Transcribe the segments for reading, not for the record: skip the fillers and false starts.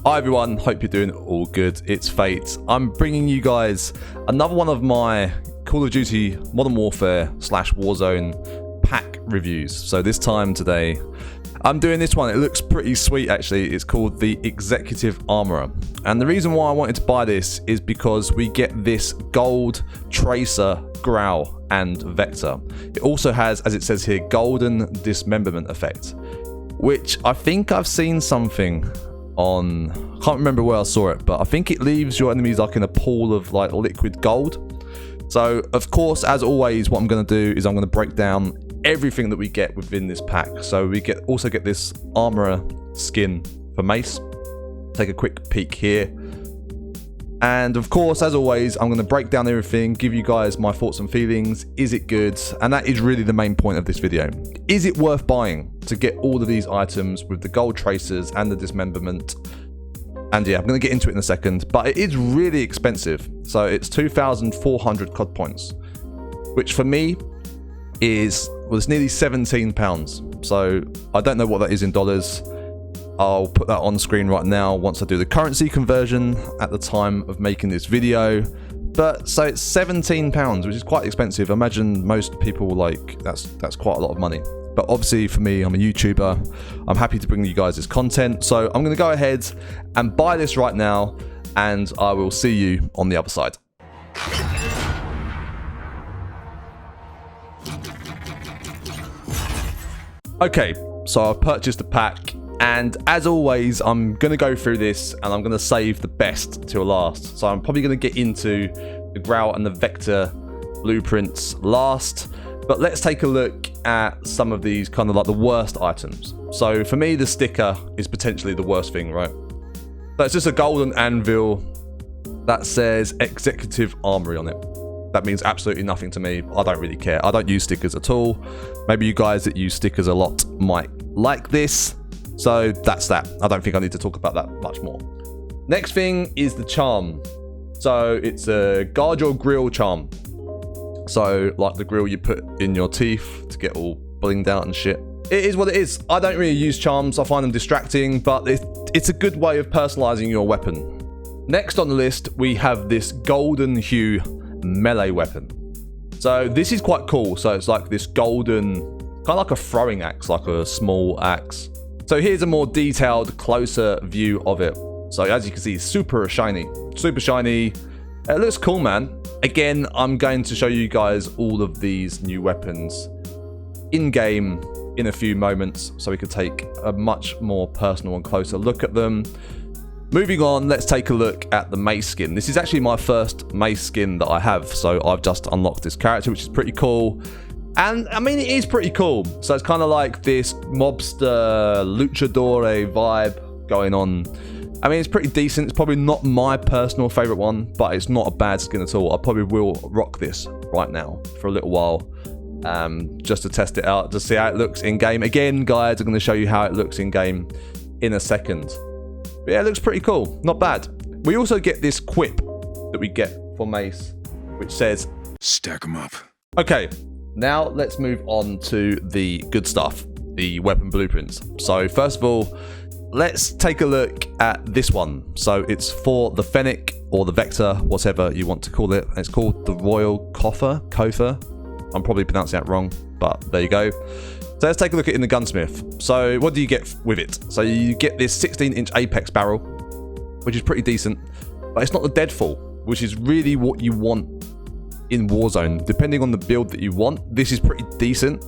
Hi everyone, hope you're doing all good. It's Fate. I'm bringing you guys another one of my Call of Duty Modern Warfare / Warzone pack reviews. So this time today, I'm doing this one. It looks pretty sweet actually. It's called the Executive Armorer. And the reason why I wanted to buy this is because we get this gold tracer, grau, and vector. It also has, as it says here, golden dismemberment effect, which I think I've seen something on, I can't remember where I saw it, but I think it leaves your enemies like in a pool of like liquid gold. So of course, as always, what I'm going to do is I'm going to break down everything that we get within this pack. So we also get this armorer skin for mace. Take a quick peek here. And of course, as always, I'm going to break down everything, give you guys my thoughts and feelings. Is it good? And that is really the main point of this video. Is it worth buying to get all of these items with the gold tracers and the dismemberment? And yeah, I'm going to get into it in a second, but it is really expensive. So it's 2,400 COD points, which for me is, well, it's nearly £17. So I don't know what that is in dollars. I'll put that on screen right now once I do the currency conversion at the time of making this video. But so it's £17, which is quite expensive. Imagine most people like that's quite a lot of money. But obviously for me, I'm a YouTuber. I'm happy to bring you guys this content. So I'm going to go ahead and buy this right now, and I will see you on the other side. Okay, so I've purchased the pack. And as always, I'm going to go through this and I'm going to save the best till last. So I'm probably going to get into the grau and the vector blueprints last. But let's take a look at some of these kind of like the worst items. So for me, the sticker is potentially the worst thing, right? So it's just a golden anvil that says Executive Armory on it. That means absolutely nothing to me. I don't really care. I don't use stickers at all. Maybe you guys that use stickers a lot might like this. So that's that. I don't think I need to talk about that much more. Next thing is the charm. So it's a guard your grill charm. So like the grill you put in your teeth to get all blinged out and shit. It is what it is. I don't really use charms. I find them distracting, but it's a good way of personalizing your weapon. Next on the list, we have this golden hue melee weapon. So this is quite cool. So it's like this golden, kind of like a throwing axe, like a small axe. So here's a more detailed, closer view of it. So as you can see, super shiny. Super shiny. It looks cool, man. Again, I'm going to show you guys all of these new weapons in-game in a few moments, so we can take a much more personal and closer look at them. Moving on, let's take a look at the mace skin. This is actually my first mace skin that I have, so I've just unlocked this character, which is pretty cool. And I mean, it is pretty cool. So it's kind of like this mobster luchador vibe going on. I mean, it's pretty decent. It's probably not my personal favorite one, but it's not a bad skin at all. I probably will rock this right now for a little while, just to test it out, to see how it looks in game. Again, guys, I'm going to show you how it looks in game in a second. But yeah, it looks pretty cool. Not bad. We also get this quip that we get for mace, which says, "Stack them up." Okay. Now let's move on to the good stuff, the weapon blueprints. So first of all, let's take a look at this one. So it's for the fennec or the vector, whatever you want to call it. It's called the Royal COFFER. I'm probably pronouncing that wrong, but there you go. So let's take a look at it in the gunsmith. So what do you get with it? So you get this 16-inch apex barrel, which is pretty decent, but it's not the deadfall, which is really what you want in Warzone. Depending on the build that you want, this is pretty decent.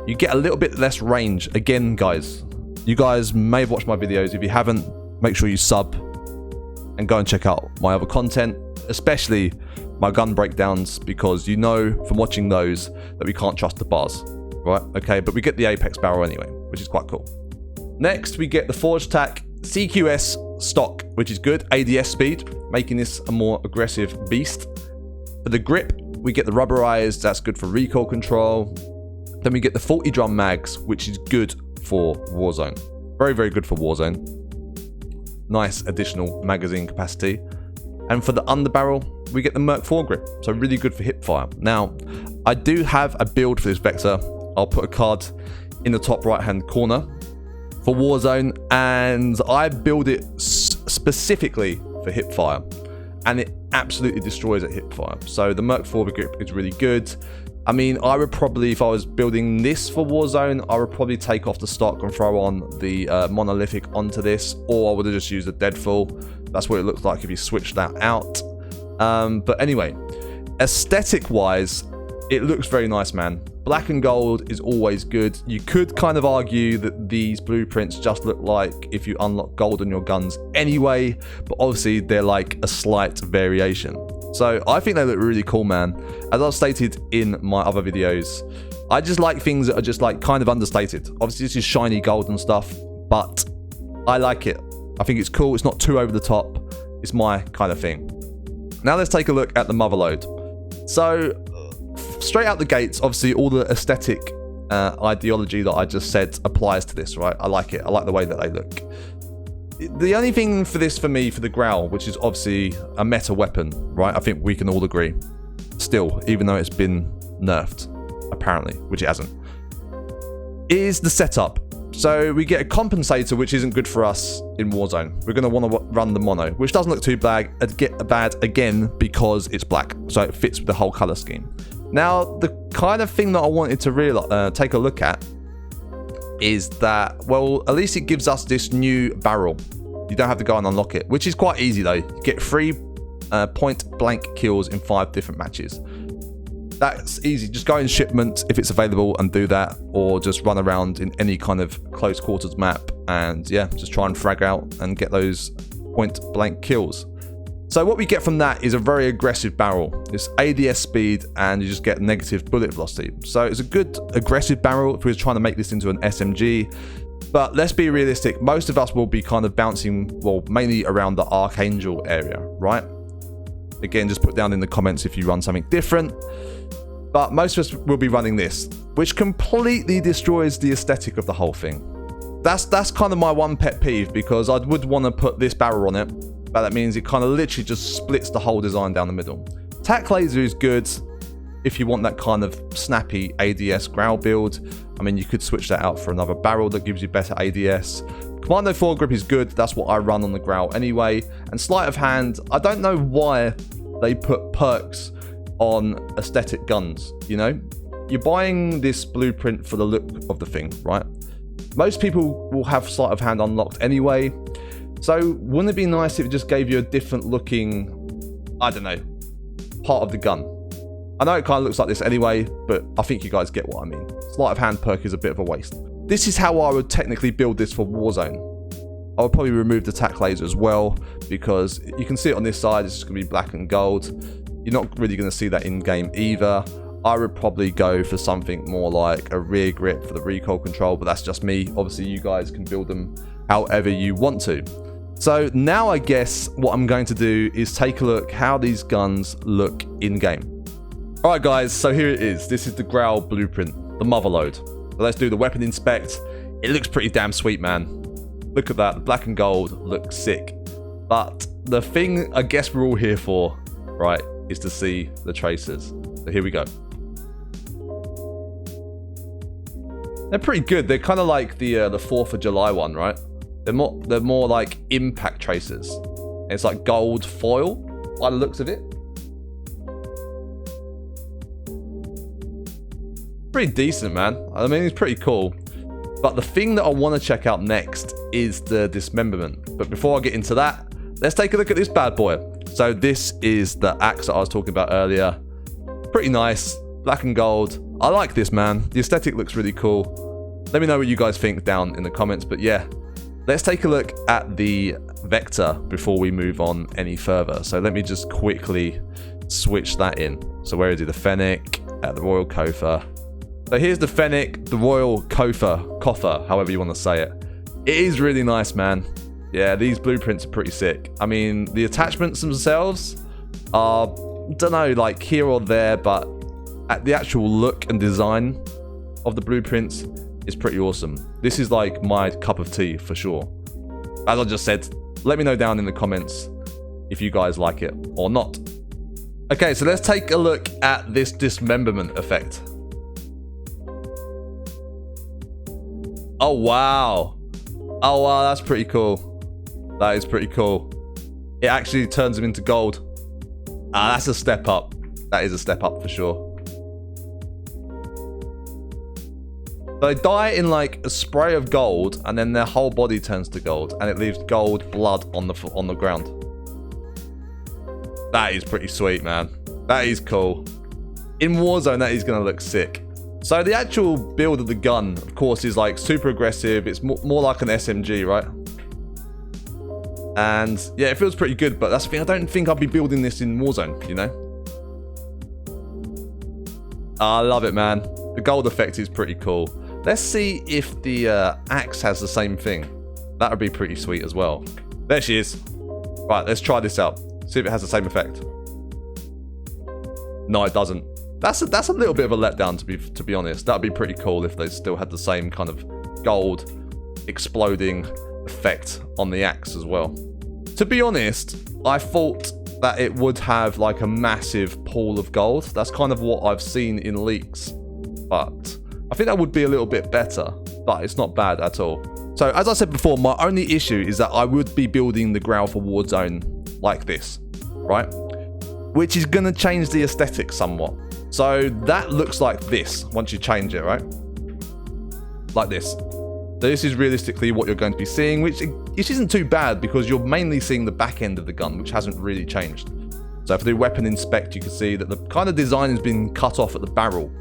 You get a little bit less range. Again, guys, you guys may have watched my videos. If you haven't, make sure you sub and go and check out my other content, especially my gun breakdowns, because you know from watching those that we can't trust the bars, right? Okay, but we get the apex barrel anyway, which is quite cool. Next, we get the Forge Tac CQS stock, which is good. ADS speed, making this a more aggressive beast. For the grip, we get the rubberized, that's good for recoil control. Then we get the 40 drum mags, which is good for Warzone. Very, very good for Warzone. Nice additional magazine capacity. And for the underbarrel, we get the Merc foregrip, so really good for hipfire. Now, I do have a build for this vector. I'll put a card in the top right hand corner. for Warzone, and I build it specifically for hipfire, and it absolutely destroys at hipfire. So the Merc foregrip is really good. I mean, I would probably, if I was building this for Warzone, I would probably take off the stock and throw on the monolithic onto this, or I would have just used a deadfall. That's what it looks like if you switch that out. But anyway, aesthetic wise, it looks very nice, man. Black and gold is always good. You could kind of argue that these blueprints just look like if you unlock gold on your guns anyway, but obviously they're like a slight variation. So I think they look really cool, man. As I've stated in my other videos, I just like things that are just like kind of understated. Obviously this is shiny gold and stuff, but I like it. I think it's cool. It's not too over the top. It's my kind of thing. Now let's take a look at the motherload. So straight out the gates, obviously all the aesthetic ideology that I just said applies to this, right? I like it. I like the way that they look. The only thing for this, for me, for the grau, which is obviously a meta weapon, right? I think we can all agree. Still, even though it's been nerfed, apparently, which it hasn't, is the setup. So we get a compensator, which isn't good for us in Warzone. We're going to want to run the mono, which doesn't look too bad again because it's black. So it fits with the whole color scheme. Now, the kind of thing that I wanted to take a look at is that, well, at least it gives us this new barrel. You don't have to go and unlock it, which is quite easy though. You get 3 point blank kills in 5 different matches. That's easy. Just go in shipment if it's available and do that, or just run around in any kind of close quarters map and yeah, just try and frag out and get those point blank kills. So what we get from that is a very aggressive barrel. It's ADS speed and you just get negative bullet velocity. So it's a good aggressive barrel if we're trying to make this into an SMG. But let's be realistic. Most of us will be kind of bouncing, well, mainly around the Archangel area, right? Again, just put down in the comments if you run something different. But most of us will be running this, which completely destroys the aesthetic of the whole thing. That's kind of my one pet peeve, because I would want to put this barrel on it. But that means it kind of literally just splits the whole design down the middle. Tac laser is good if you want that kind of snappy ADS grau build. I mean, you could switch that out for another barrel that gives you better ADS. Commando foregrip is good. That's what I run on the grau anyway. And sleight of hand, I don't know why they put perks on aesthetic guns, you know? You're buying this blueprint for the look of the thing, right? Most people will have sleight of hand unlocked anyway. So wouldn't it be nice if it just gave you a different looking, I don't know, part of the gun? I know it kind of looks like this anyway, but I think you guys get what I mean. Sleight of hand perk is a bit of a waste. This is how I would technically build this for Warzone. I would probably remove the tac laser as well, because you can see it on this side, it's just going to be black and gold. You're not really going to see that in game either. I would probably go for something more like a rear grip for the recoil control, but that's just me. Obviously you guys can build them however you want to. So now I guess what I'm going to do is take a look how these guns look in game. Alright guys, so here it is. This is the grau blueprint, the motherload. So let's do the weapon inspect. It looks pretty damn sweet, man. Look at that, the black and gold looks sick. But the thing I guess we're all here for, right, is to see the tracers. So here we go. They're pretty good. They're kind of like the 4th of July one, right? They're more like impact tracers. And it's like gold foil by the looks of it. Pretty decent, man. I mean, it's pretty cool. But the thing that I want to check out next is the Dismemberment. But before I get into that, let's take a look at this bad boy. So this is the axe that I was talking about earlier. Pretty nice. Black and gold. I like this, man. The aesthetic looks really cool. Let me know what you guys think down in the comments. But yeah, let's take a look at the Vector before we move on any further. So let me just quickly switch that in. So where is it? The fennec at the Royal Coffer. So here's the fennec, the Royal Coffer, however you want to say it. It is really nice, man. Yeah, these blueprints are pretty sick. I mean, the attachments themselves are, don't know, like here or there, but at the actual look and design of the blueprints is pretty awesome. This is like my cup of tea for sure. As I just said, let me know down in the comments if you guys like it or not. Okay, so let's take a look at this dismemberment effect. Oh, wow. Oh, wow, that's pretty cool. That is pretty cool. It actually turns him into gold. Ah, that's a step up. That is a step up for sure. They die in like a spray of gold, and then their whole body turns to gold, and it leaves gold blood on the ground. That is pretty sweet, man. That is cool. In Warzone, that is going to look sick. So the actual build of the gun, of course, is like super aggressive. It's more like an SMG, right? And yeah, it feels pretty good, but that's the thing. I don't think I'll be building this in Warzone, you know? I love it, man. The gold effect is pretty cool. Let's see if the axe has the same thing. That would be pretty sweet as well. There she is. Right, let's try this out. See if it has the same effect. No, it doesn't. That's a little bit of a letdown, to be honest. That'd be pretty cool if they still had the same kind of gold exploding effect on the axe as well. To be honest, I thought that it would have like a massive pool of gold. That's kind of what I've seen in leaks. But I think that would be a little bit better, but it's not bad at all. So as I said before, my only issue is that I would be building the grau for Warzone like this, right? Which is going to change the aesthetic somewhat. So that looks like this once you change it, right? Like this. So this is realistically what you're going to be seeing, which isn't too bad because you're mainly seeing the back end of the gun, which hasn't really changed. So if I do weapon inspect, you can see that the kind of design has been cut off at the barrel.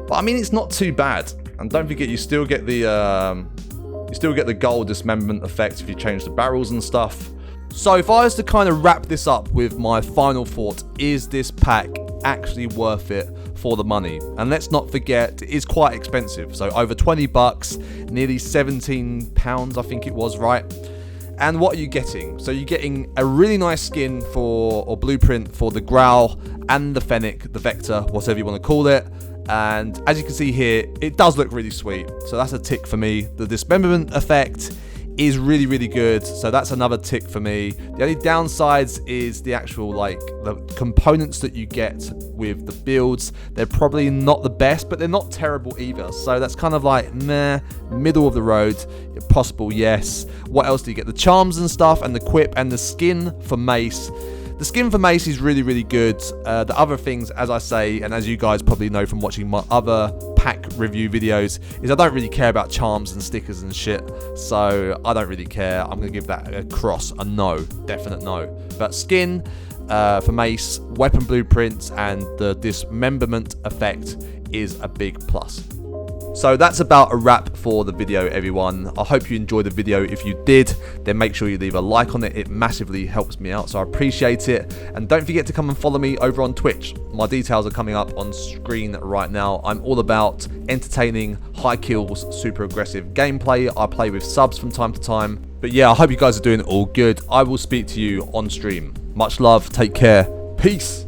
But I mean, it's not too bad. And don't forget, you still get the gold dismemberment effect if you change the barrels and stuff. So if I was to kind of wrap this up with my final thought, is this pack actually worth it for the money? And let's not forget, it is quite expensive. So over 20 bucks, nearly 17 pounds, I think it was, right? And what are you getting? So you're getting a really nice skin or blueprint for the grau and the fennec, the vector, whatever you want to call it. And as you can see here, it does look really sweet. So that's a tick for me. The dismemberment effect is really, really good. So that's another tick for me. The only downsides is the actual, like, the components that you get with the builds. They're probably not the best, but they're not terrible either. So that's kind of like, meh, middle of the road. If possible, yes. What else do you get? The charms and stuff, and the quip, and the skin for mace. The skin for mace is really, really good. The other things, as I say, and as you guys probably know from watching my other pack review videos, is I don't really care about charms and stickers and shit. So I don't really care. I'm going to give that a cross, a no, definite no. But skin for mace, weapon blueprints, and the dismemberment effect is a big plus. So that's about a wrap for the video, everyone. I hope you enjoyed the video. If you did, then make sure you leave a like on it. It massively helps me out, so I appreciate it. And don't forget to come and follow me over on Twitch. My details are coming up on screen right now. I'm all about entertaining, high kills, super aggressive gameplay. I play with subs from time to time. But yeah, I hope you guys are doing all good. I will speak to you on stream. Much love. Take care. Peace.